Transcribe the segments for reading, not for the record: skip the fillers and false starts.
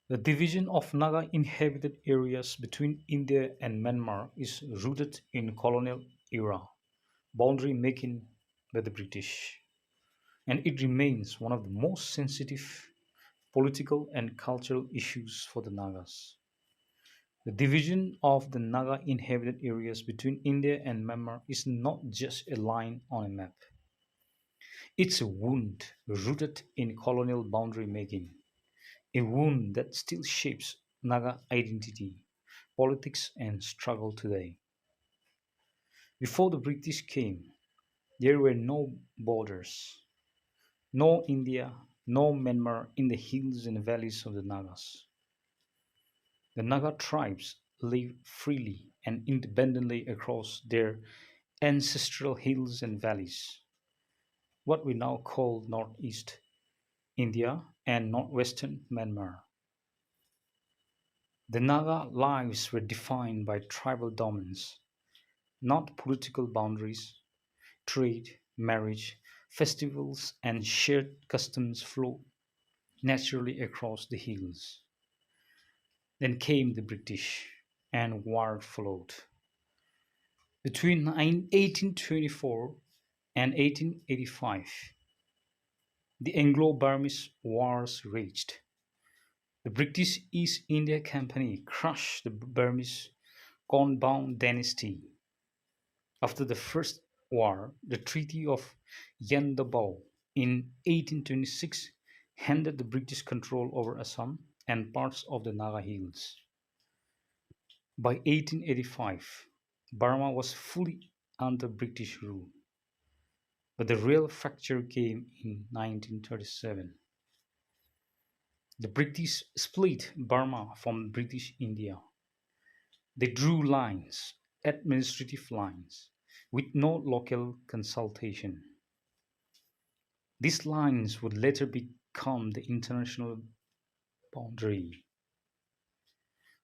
The division of Naga-inhabited areas between India and Myanmar is rooted in colonial era boundary making by the British, and it remains one of the most sensitive political and cultural issues for the Nagas. The division of the Naga inhabited areas between India and Myanmar is not just a line on a map. It's a wound rooted in colonial boundary making, a wound that still shapes Naga identity, politics, and struggle today. Before the British came, there were no borders, no India, no Myanmar in the hills and valleys of the Nagas. The Naga tribes lived freely and independently across their ancestral hills and valleys, what we now call Northeast India and Northwestern Myanmar. The Naga lives were defined by tribal dominance, not political boundaries. Trade, marriage, festivals, and shared customs flowed naturally across the hills. Then came the British, and war followed. Between 1824 and 1885, the Anglo-Burmese Wars raged. The British East India Company crushed the Burmese Konbaung dynasty. After the First War, the Treaty of Yandabo in 1826 handed the British control over Assam and parts of the Naga Hills. By 1885, Burma was fully under British rule, but the real fracture came in 1937. The British split Burma from British India. They drew lines, administrative lines, with no local consultation. These lines would later become the international boundary.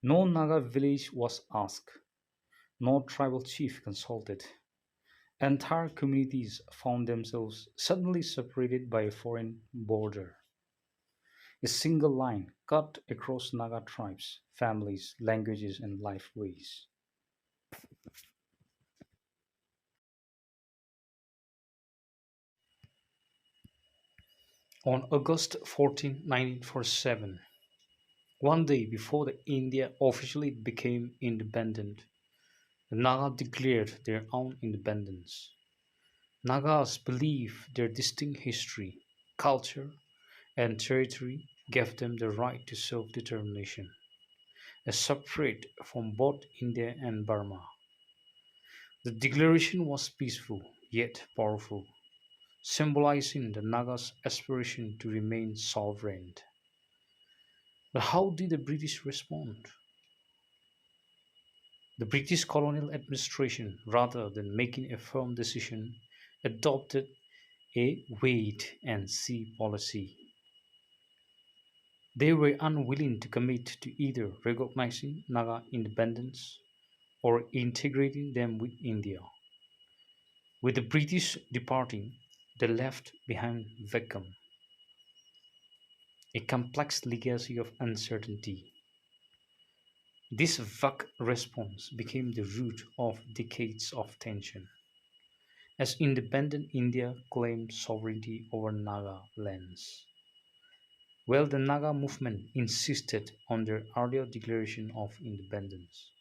No Naga village was asked, no tribal chief consulted. Entire communities found themselves suddenly separated by a foreign border. A single line cut across Naga tribes, families, languages, and lifeways. On August 14, 1947, one day before the India officially became independent, the Naga declared their own independence. Nagas believe their distinct history, culture, and territory gave them the right to self-determination, as separate from both India and Burma. The declaration was peaceful yet powerful, symbolizing the Nagas' aspiration to remain sovereign. But how did the British respond? The British colonial administration, rather than making a firm decision, adopted a wait and see policy. They were unwilling to commit to either recognizing Naga independence or integrating them with India. With the British departing, they left behind vacuum, a complex legacy of uncertainty. This vague response became the root of decades of tension, as independent India claimed sovereignty over Naga lands, while the Naga movement insisted on their earlier declaration of independence.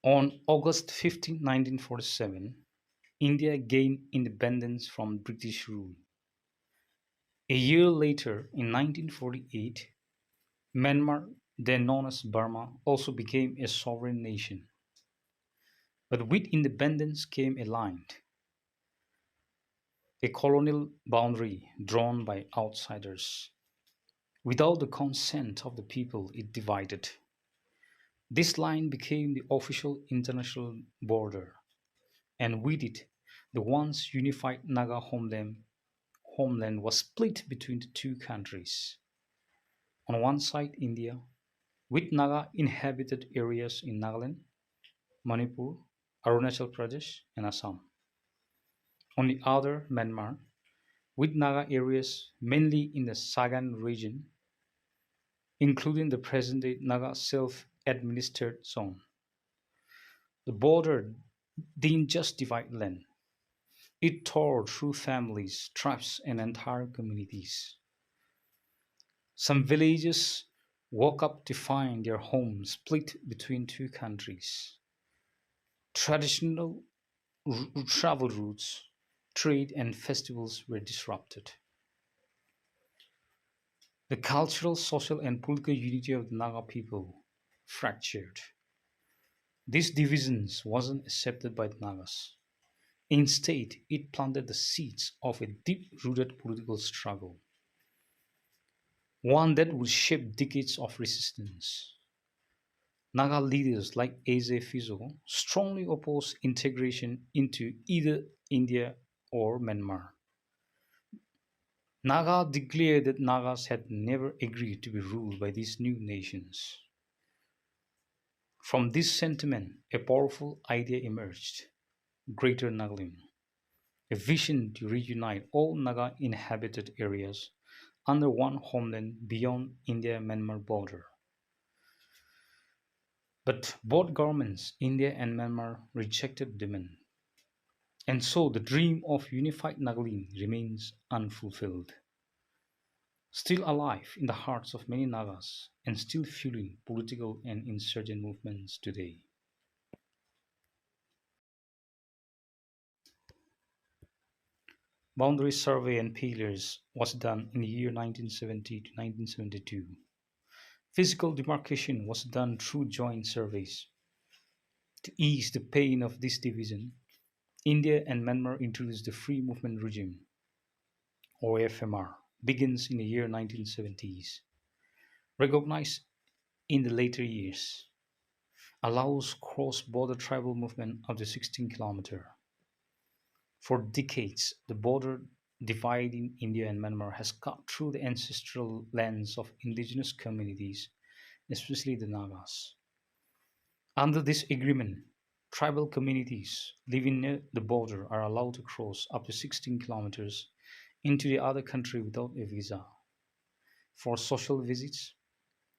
On August 15, 1947, India gained independence from British rule. A year later, in 1948, Myanmar, then known as Burma, also became a sovereign nation. But with independence came a line, a colonial boundary drawn by outsiders. Without the consent of the people it divided, this line became the official international border, and with it, the once unified Naga homeland was split between the two countries. On one side, India, with Naga inhabited areas in Nagaland, Manipur, Arunachal Pradesh, and Assam. On the other, Myanmar, with Naga areas mainly in the Sagan region, including the present-day Naga self-administered zone. The border didn't just divide land, it tore through families, tribes, and entire communities. Some villages woke up to find their homes split between two countries. Traditional travel routes, trade, and festivals were disrupted. The cultural, social, and political unity of the Naga people fractured. This division wasn't accepted by the Nagas. Instead, it planted the seeds of a deep-rooted political struggle, one that would shape decades of resistance. Naga leaders like Eze Fizo strongly opposed integration into either India or Myanmar. Naga declared that Nagas had never agreed to be ruled by these new nations. From this sentiment, a powerful idea emerged: Greater Nagalim, a vision to reunite all Naga inhabited areas under one homeland beyond India-Myanmar border. But both governments, India and Myanmar, rejected the demand, and so the dream of unified Nagaland remains unfulfilled. Still alive in the hearts of many Nagas and still fueling political and insurgent movements today. Boundary survey and pillars was done in the year 1970 to 1972. Physical demarcation was done through joint surveys. To ease the pain of this division, India and Myanmar introduced the Free Movement Regime, or FMR, begins in the year 1970s. Recognized in the later years, allows cross-border tribal movement up to 16 km. For decades, the border dividing India and Myanmar has cut through the ancestral lands of indigenous communities, especially the Nagas. Under this agreement, tribal communities living near the border are allowed to cross up to 16 kilometers into the other country without a visa for social visits,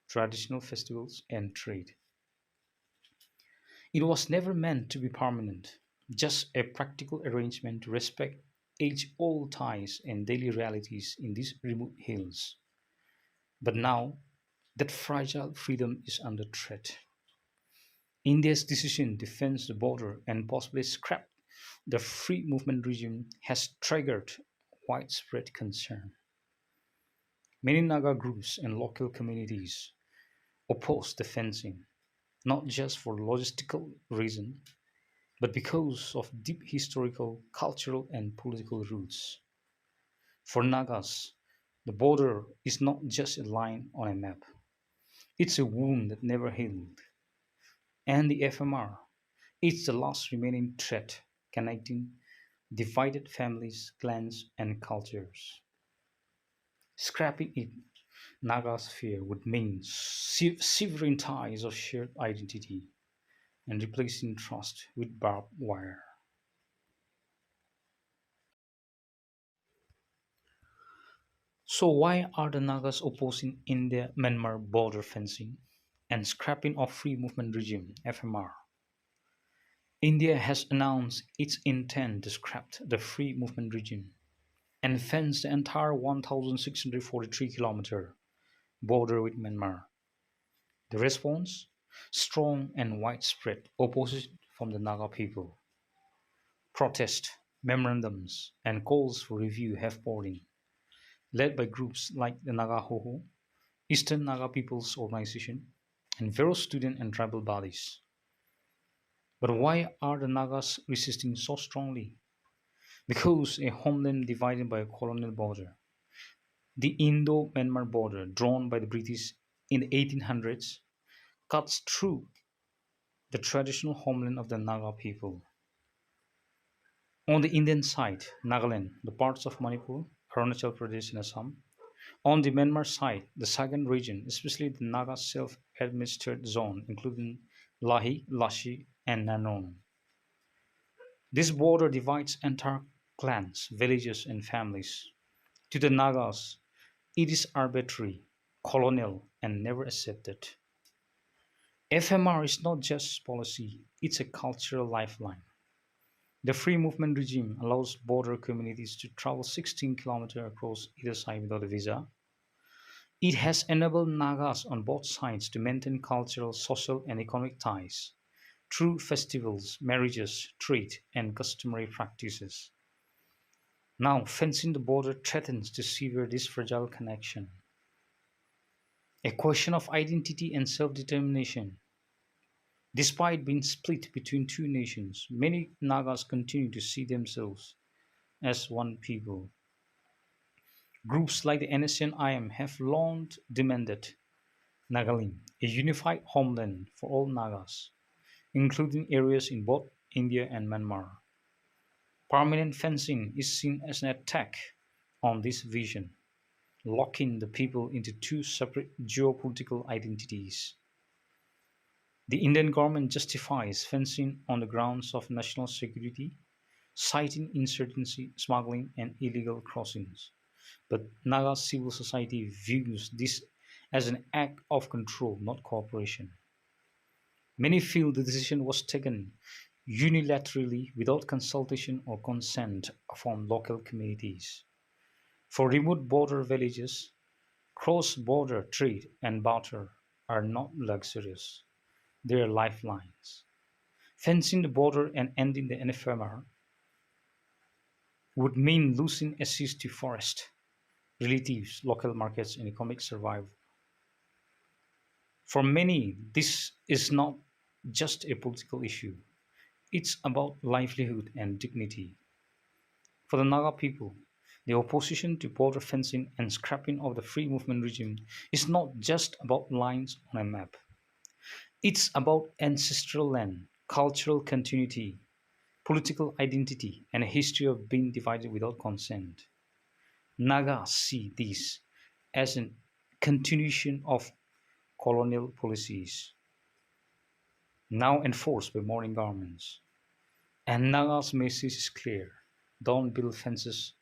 traditional festivals, and trade. It was never meant to be permanent, just a practical arrangement to respect age-old ties and daily realities in these remote hills. But now, that fragile freedom is under threat. India's decision to fence the border and possibly scrap the free movement regime has triggered widespread concern. Many Naga groups and local communities oppose the fencing, not just for logistical reasons, but because of deep historical, cultural, and political roots. For Nagas, the border is not just a line on a map, it's a wound that never healed. And the FMR, is the last remaining thread connecting divided families, clans, and cultures. Scrapping it, Nagas fear would mean severing ties of shared identity and replacing trust with barbed wire. So, why are the Nagas opposing India-Myanmar border fencing and scrapping of free movement regime (FMR)? India has announced its intent to scrap the free movement regime and fence the entire 1,643 kilometer border with Myanmar. The response? Strong and widespread opposition from the Naga people. Protest, memorandums, and calls for review have poured in, led by groups like the Naga Eastern Naga People's Organization, and various student and tribal bodies. But why are the Nagas resisting so strongly? Because a homeland divided by a colonial border, the Indo-Myanmar border drawn by the British in the 1800s, cuts through the traditional homeland of the Naga people. On the Indian side, Nagaland, the parts of Manipur, Arunachal Pradesh, and Assam. On the Myanmar side, the Sagan region, especially the Naga self-administered zone, including Lahi, Lashi, and Nanon. This border divides entire clans, villages, and families. To the Nagas, it is arbitrary, colonial, and never accepted. FMR is not just policy, it's a cultural lifeline. The free movement regime allows border communities to travel 16 kilometers across either side without a visa. It has enabled Nagas on both sides to maintain cultural, social, and economic ties through festivals, marriages, trade, and customary practices. Now, fencing the border threatens to sever this fragile connection. A question of identity and self determination. Despite being split between two nations, many Nagas continue to see themselves as one people. Groups like the NSNIM have long demanded Nagaland, a unified homeland for all Nagas, including areas in both India and Myanmar. Permanent fencing is seen as an attack on this vision, locking the people into two separate geopolitical identities. The Indian government justifies fencing on the grounds of national security, citing insurgency, smuggling, and illegal crossings. But Naga civil society views this as an act of control, not cooperation. Many feel the decision was taken unilaterally without consultation or consent from local communities. For remote border villages, cross-border trade and barter are not luxuries, they are lifelines. Fencing the border and ending the NFMR would mean losing access to forest, relatives, local markets, and economic survival. For many, this is not just a political issue, it's about livelihood and dignity. For the Naga people, the opposition to border fencing and scrapping of the free movement regime is not just about lines on a map. It's about ancestral land, cultural continuity, political identity, and a history of being divided without consent. Nagas see this as a continuation of colonial policies, now enforced by modern governments. And Naga's message is clear: don't build fences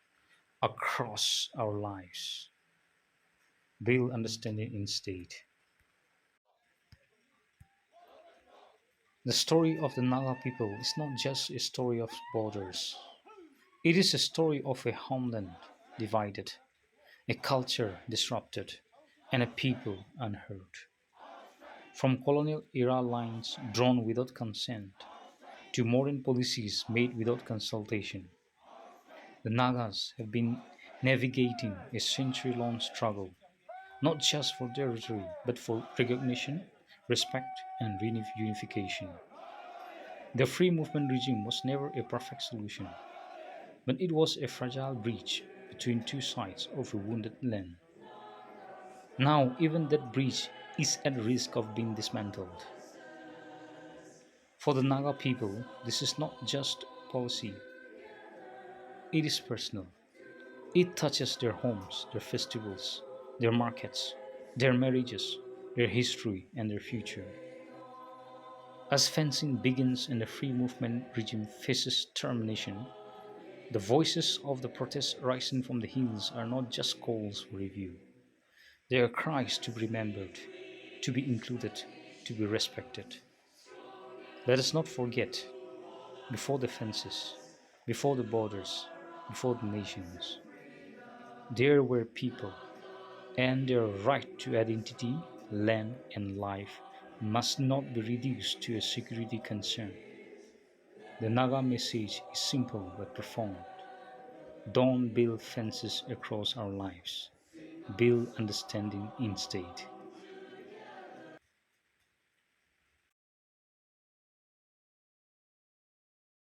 across our lives, build understanding instead. The story of the Naga people is not just a story of borders, it is a story of a homeland divided, a culture disrupted, and a people unheard. From colonial era lines drawn without consent to modern policies made without consultation, the Nagas have been navigating a century long struggle, not just for territory, but for recognition, respect, and reunification. The free movement regime was never a perfect solution, but it was a fragile bridge between two sides of a wounded land. Now, even that bridge is at risk of being dismantled. For the Naga people, this is not just policy, it is personal. It touches their homes, their festivals, their markets, their marriages, their history, and their future. As fencing begins and the free movement regime faces termination, the voices of the protests rising from the hills are not just calls for review. They are cries to be remembered, to be included, to be respected. Let us not forget, before the fences, before the borders, before the nations, there were people, and their right to identity, land, and life must not be reduced to a security concern. The Naga message is simple but profound. Don't build fences across our lives. Build understanding instead.